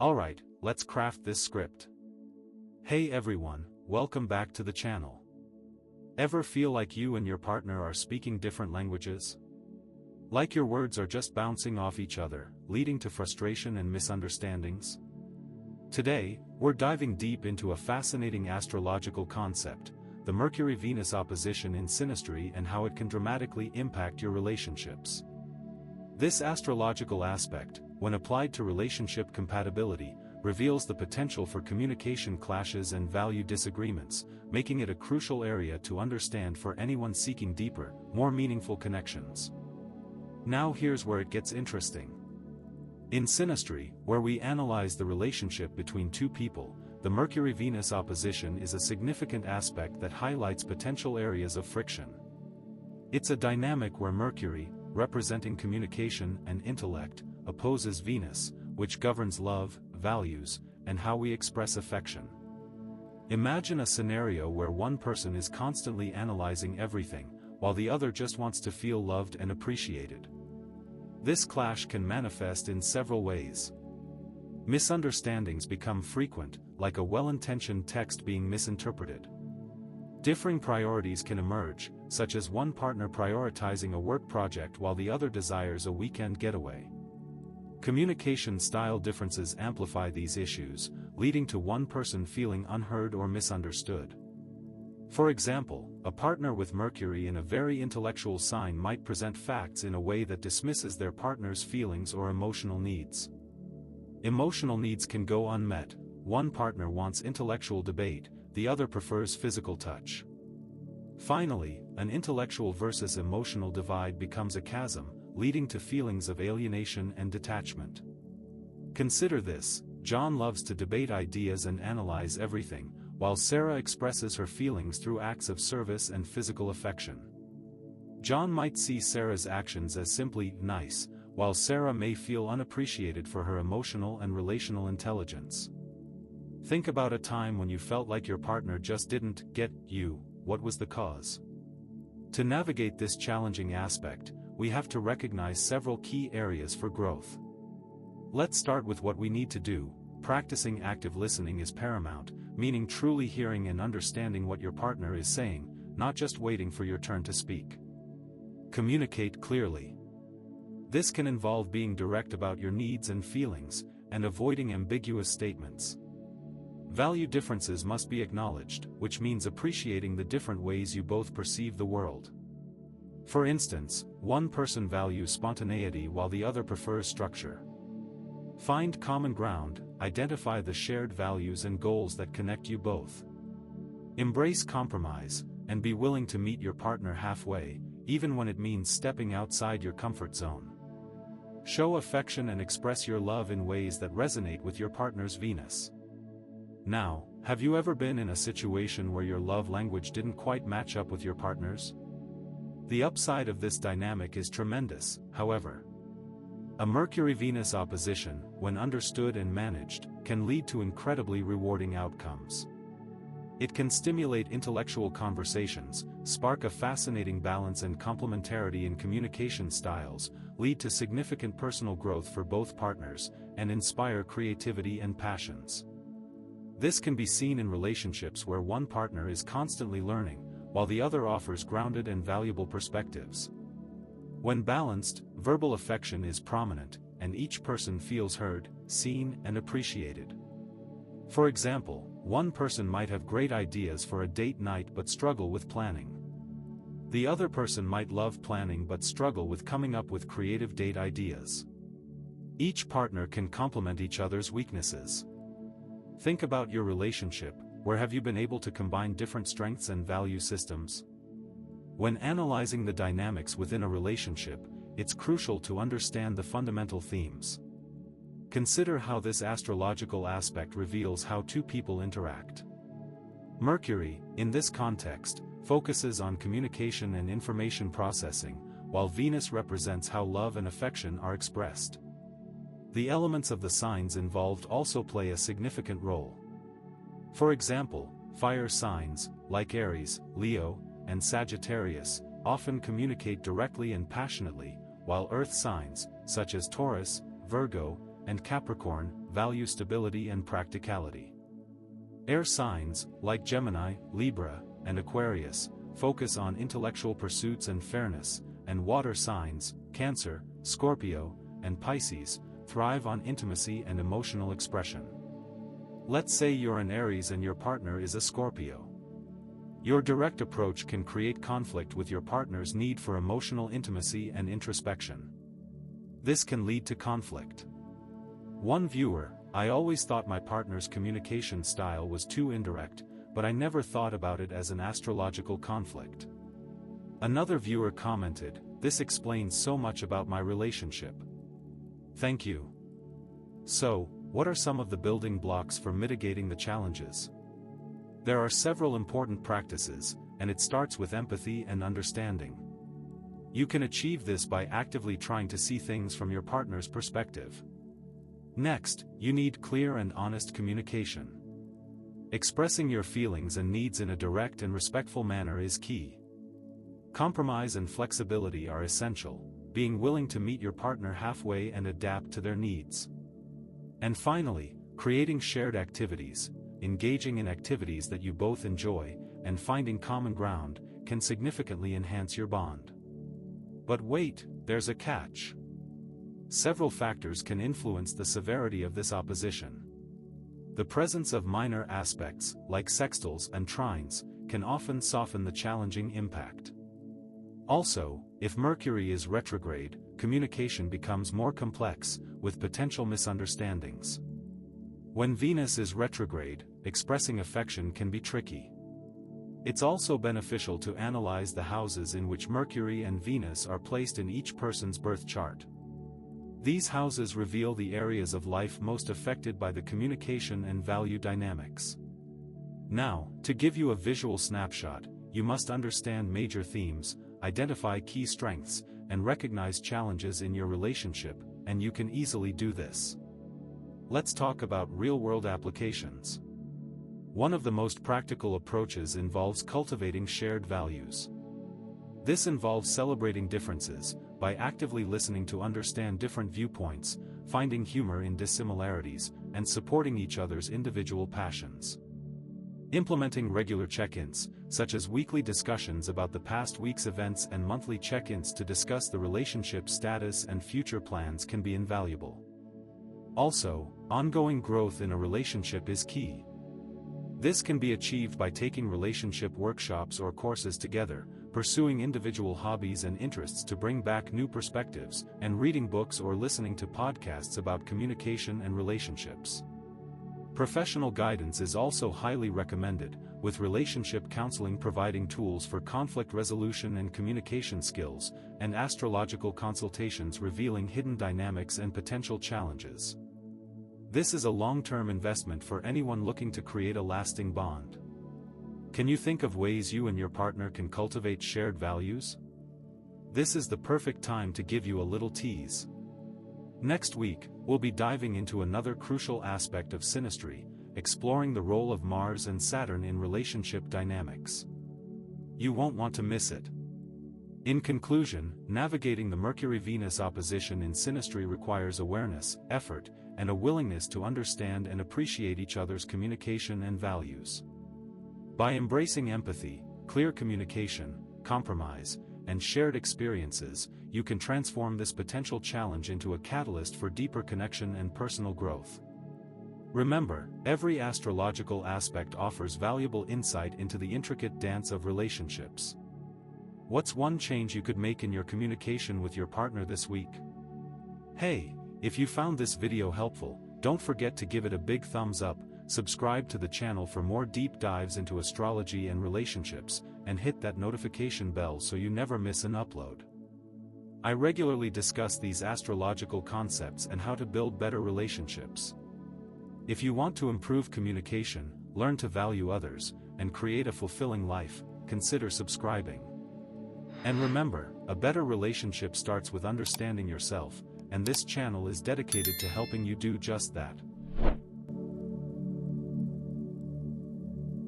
Alright, let's craft this script. Hey everyone, welcome back to the channel. Ever feel like you and your partner are speaking different languages? Like your words are just bouncing off each other, leading to frustration and misunderstandings? Today, we're diving deep into a fascinating astrological concept, the Mercury-Venus opposition in Synastry and how it can dramatically impact your relationships. This astrological aspect, when applied to relationship compatibility, reveals the potential for communication clashes and value disagreements, making it a crucial area to understand for anyone seeking deeper, more meaningful connections. Now here's where it gets interesting. In Synastry, where we analyze the relationship between two people, the Mercury-Venus opposition is a significant aspect that highlights potential areas of friction. It's a dynamic where Mercury, representing communication and intellect, opposes Venus, which governs love, values, and how we express affection. Imagine a scenario where one person is constantly analyzing everything, while the other just wants to feel loved and appreciated. This clash can manifest in several ways. Misunderstandings become frequent, like a well-intentioned text being misinterpreted. Differing priorities can emerge, such as one partner prioritizing a work project while the other desires a weekend getaway. Communication style differences amplify these issues, leading to one person feeling unheard or misunderstood. For example, a partner with Mercury in a very intellectual sign might present facts in a way that dismisses their partner's feelings or emotional needs. Emotional needs can go unmet. One partner wants intellectual debate, the other prefers physical touch. Finally, an intellectual versus emotional divide becomes a chasm, leading to feelings of alienation and detachment. Consider this: John loves to debate ideas and analyze everything, while Sarah expresses her feelings through acts of service and physical affection. John might see Sarah's actions as simply nice, while Sarah may feel unappreciated for her emotional and relational intelligence. Think about a time when you felt like your partner just didn't get you. What was the cause? To navigate this challenging aspect, we have to recognize several key areas for growth. Let's start with what we need to do. Practicing active listening is paramount, meaning truly hearing and understanding what your partner is saying, not just waiting for your turn to speak. Communicate clearly. This can involve being direct about your needs and feelings, and avoiding ambiguous statements. Value differences must be acknowledged, which means appreciating the different ways you both perceive the world. For instance, one person values spontaneity while the other prefers structure. Find common ground, identify the shared values and goals that connect you both. Embrace compromise, and be willing to meet your partner halfway, even when it means stepping outside your comfort zone. Show affection and express your love in ways that resonate with your partner's Venus. Now, have you ever been in a situation where your love language didn't quite match up with your partner's? The upside of this dynamic is tremendous, however. A Mercury-Venus opposition, when understood and managed, can lead to incredibly rewarding outcomes. It can stimulate intellectual conversations, spark a fascinating balance and complementarity in communication styles, lead to significant personal growth for both partners, and inspire creativity and passions. This can be seen in relationships where one partner is constantly learning, while the other offers grounded and valuable perspectives. When balanced, verbal affection is prominent, and each person feels heard, seen, and appreciated. For example, one person might have great ideas for a date night but struggle with planning. The other person might love planning but struggle with coming up with creative date ideas. Each partner can complement each other's weaknesses. Think about your relationship. Where have you been able to combine different strengths and value systems? When analyzing the dynamics within a relationship, it's crucial to understand the fundamental themes. Consider how this astrological aspect reveals how two people interact. Mercury, in this context, focuses on communication and information processing, while Venus represents how love and affection are expressed. The elements of the signs involved also play a significant role. For example, fire signs, like Aries, Leo, and Sagittarius, often communicate directly and passionately, while earth signs, such as Taurus, Virgo, and Capricorn value stability and practicality. Air signs, like Gemini, Libra, and Aquarius, focus on intellectual pursuits and fairness, and water signs, Cancer, Scorpio, and Pisces, thrive on intimacy and emotional expression. Let's say you're an Aries and your partner is a Scorpio. Your direct approach can create conflict with your partner's need for emotional intimacy and introspection. This can lead to conflict. One viewer: I always thought my partner's communication style was too indirect, but I never thought about it as an astrological conflict. Another viewer commented: this explains so much about my relationship. Thank you. So, what are some of the building blocks for mitigating the challenges? There are several important practices, and it starts with empathy and understanding. You can achieve this by actively trying to see things from your partner's perspective. Next, you need clear and honest communication. Expressing your feelings and needs in a direct and respectful manner is key. Compromise and flexibility are essential, being willing to meet your partner halfway and adapt to their needs. And finally, creating shared activities, engaging in activities that you both enjoy, and finding common ground, can significantly enhance your bond. But wait, there's a catch. Several factors can influence the severity of this opposition. The presence of minor aspects, like sextiles and trines, can often soften the challenging impact. Also, if Mercury is retrograde, communication becomes more complex, with potential misunderstandings. When Venus is retrograde, expressing affection can be tricky. It's also beneficial to analyze the houses in which Mercury and Venus are placed in each person's birth chart. These houses reveal the areas of life most affected by the communication and value dynamics. Now, to give you a visual snapshot, you must understand major themes, identify key strengths, and recognize challenges in your relationship, and you can easily do this. Let's talk about real-world applications. One of the most practical approaches involves cultivating shared values. This involves celebrating differences, by actively listening to understand different viewpoints, finding humor in dissimilarities, and supporting each other's individual passions. Implementing regular check-ins, such as weekly discussions about the past week's events and monthly check-ins to discuss the relationship status and future plans, can be invaluable. Also, ongoing growth in a relationship is key. This can be achieved by taking relationship workshops or courses together, pursuing individual hobbies and interests to bring back new perspectives, and reading books or listening to podcasts about communication and relationships. Professional guidance is also highly recommended, with relationship counseling providing tools for conflict resolution and communication skills, and astrological consultations revealing hidden dynamics and potential challenges. This is a long-term investment for anyone looking to create a lasting bond. Can you think of ways you and your partner can cultivate shared values? This is the perfect time to give you a little tease. Next week, we'll be diving into another crucial aspect of synastry, exploring the role of Mars and Saturn in relationship dynamics. You won't want to miss it. In conclusion, navigating the Mercury-Venus opposition in synastry requires awareness, effort, and a willingness to understand and appreciate each other's communication and values. By embracing empathy, clear communication, compromise, and shared experiences, you can transform this potential challenge into a catalyst for deeper connection and personal growth. Remember, every astrological aspect offers valuable insight into the intricate dance of relationships. What's one change you could make in your communication with your partner this week? Hey, if you found this video helpful, don't forget to give it a big thumbs up, subscribe to the channel for more deep dives into astrology and relationships, and hit that notification bell so you never miss an upload. I regularly discuss these astrological concepts and how to build better relationships. If you want to improve communication, learn to value others, and create a fulfilling life, consider subscribing. And remember, a better relationship starts with understanding yourself, and this channel is dedicated to helping you do just that.